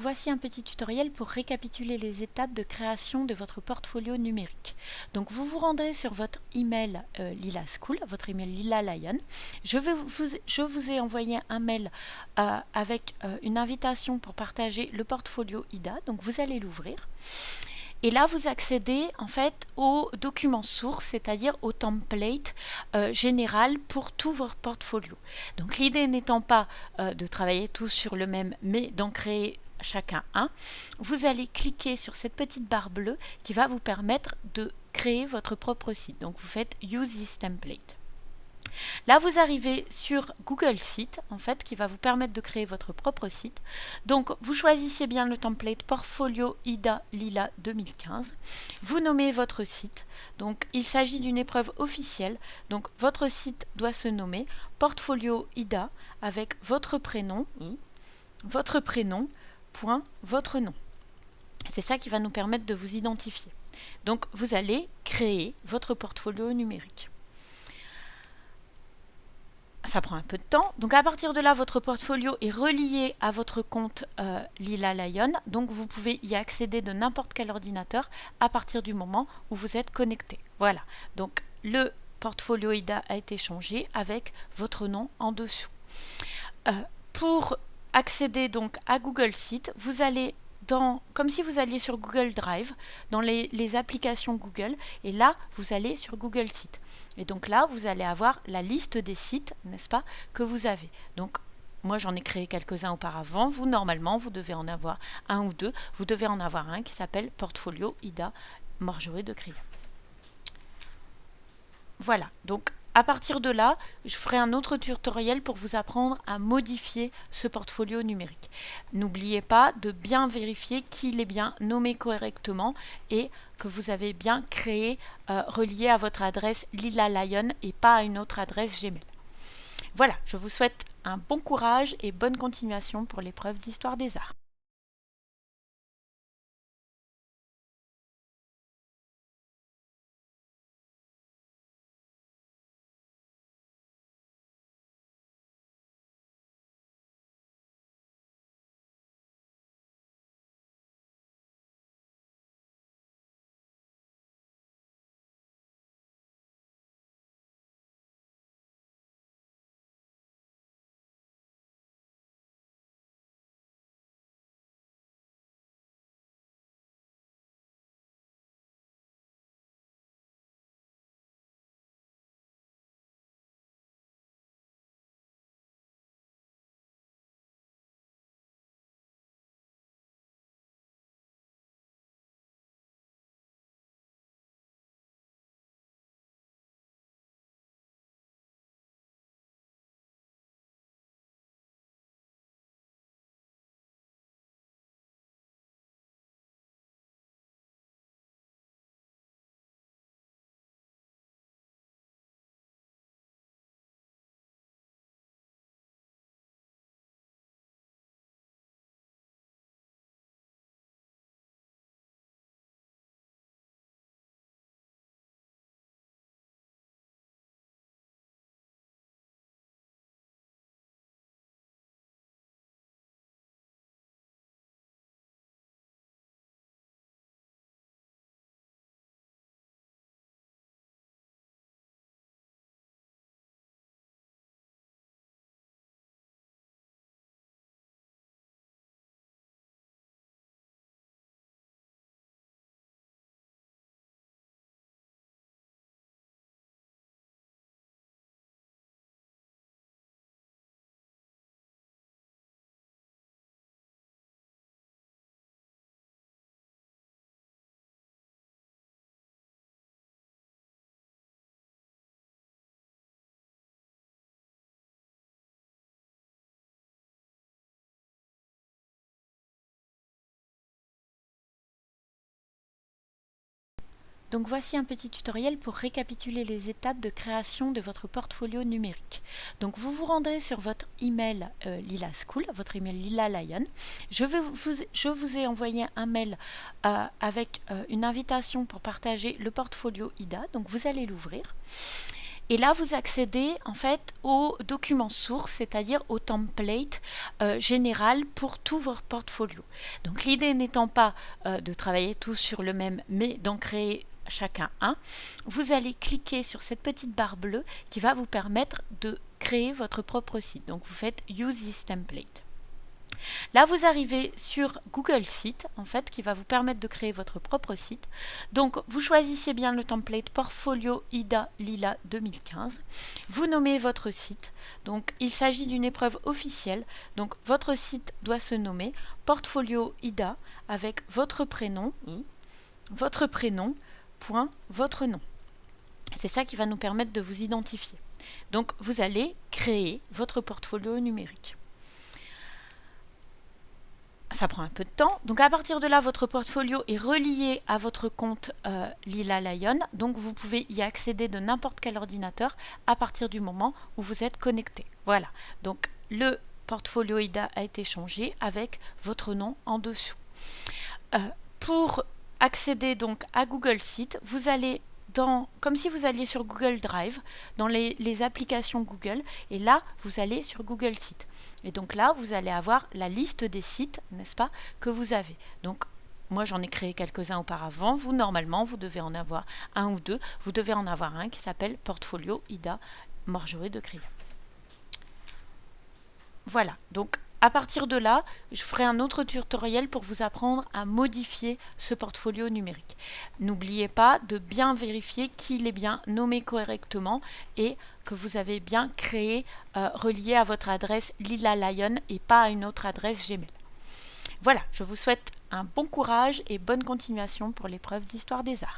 Donc voici un petit tutoriel pour récapituler les étapes de création de votre portfolio numérique. Donc vous vous rendrez sur votre email Lila School, votre email Lila Lion. Je vous ai envoyé un mail avec une invitation pour partager le portfolio IDA. Donc vous allez l'ouvrir. Et là, vous accédez en fait au document source, c'est-à-dire au template général pour tout votre portfolio. Donc l'idée n'étant pas de travailler tous sur le même, mais d'en créer chacun un, vous allez cliquer sur cette petite barre bleue qui va vous permettre de créer votre propre site. Donc vous faites Use this template. Là, vous arrivez sur Google Site, en fait, qui va vous permettre de créer votre propre site. Donc, vous choisissez bien le template Portfolio IDA Lila 2015. Vous nommez votre site. Donc, il s'agit d'une épreuve officielle. Donc, votre site doit se nommer Portfolio IDA avec votre prénom, point, votre nom. C'est ça qui va nous permettre de vous identifier. Donc, vous allez créer votre portfolio numérique. Ça prend un peu de temps. Donc à partir de là, votre portfolio est relié à votre compte Lila Lion. Donc vous pouvez y accéder de n'importe quel ordinateur à partir du moment où vous êtes connecté. Voilà. Donc le portfolio IDA a été changé avec votre nom en dessous. Pour accéder donc à Google Site, vous allez comme si vous alliez sur Google Drive, dans les applications Google, et là, vous allez sur Google Site. Et donc là, vous allez avoir la liste des sites, n'est-ce pas, que vous avez. Donc, moi, j'en ai créé quelques-uns auparavant. Vous, normalement, vous devez en avoir un ou deux. Vous devez en avoir un qui s'appelle Portfolio IDA Marjorie de Crayon. Voilà, donc à partir de là, je ferai un autre tutoriel pour vous apprendre à modifier ce portfolio numérique. N'oubliez pas de bien vérifier qu'il est bien nommé correctement et que vous avez bien créé relié à votre adresse Lila Lion et pas à une autre adresse Gmail. Voilà, je vous souhaite un bon courage et bonne continuation pour l'épreuve d'Histoire des Arts. Donc voici un petit tutoriel pour récapituler les étapes de création de votre portfolio numérique. Donc vous vous rendrez sur votre email Lila School, votre email Lila Lion. Je vous ai envoyé un mail avec une invitation pour partager le portfolio IDA. Donc vous allez l'ouvrir. Et là, vous accédez en fait au document source, c'est-à-dire au template général pour tout votre portfolio. Donc l'idée n'étant pas de travailler tous sur le même, mais d'en créer chacun un, vous allez cliquer sur cette petite barre bleue qui va vous permettre de créer votre propre site. Donc vous faites Use this template. Là, vous arrivez sur Google Site, en fait, qui va vous permettre de créer votre propre site. Donc, vous choisissez bien le template Portfolio IDA Lila 2015. Vous nommez votre site. Donc, il s'agit d'une épreuve officielle. Donc, votre site doit se nommer Portfolio IDA avec votre prénom, point, votre nom. C'est ça qui va nous permettre de vous identifier. Donc, vous allez créer votre portfolio numérique. Ça prend un peu de temps. Donc à partir de là, votre portfolio est relié à votre compte Lila Lion. Donc vous pouvez y accéder de n'importe quel ordinateur à partir du moment où vous êtes connecté. Voilà. Donc le portfolio IDA a été changé avec votre nom en dessous. Pour accéder donc à Google Site, vous allez comme si vous alliez sur Google Drive, dans les applications Google, et là, vous allez sur Google Sites. Et donc là, vous allez avoir la liste des sites, n'est-ce pas, que vous avez. Donc, moi, j'en ai créé quelques-uns auparavant. Vous, normalement, vous devez en avoir un ou deux. Vous devez en avoir un qui s'appelle Portfolio IDA Marjorie de Cria. Voilà, donc à partir de là, je ferai un autre tutoriel pour vous apprendre à modifier ce portfolio numérique. N'oubliez pas de bien vérifier qu'il est bien nommé correctement et que vous avez bien créé, relié à votre adresse Lila Lion et pas à une autre adresse Gmail. Voilà, je vous souhaite un bon courage et bonne continuation pour l'épreuve d'Histoire des Arts.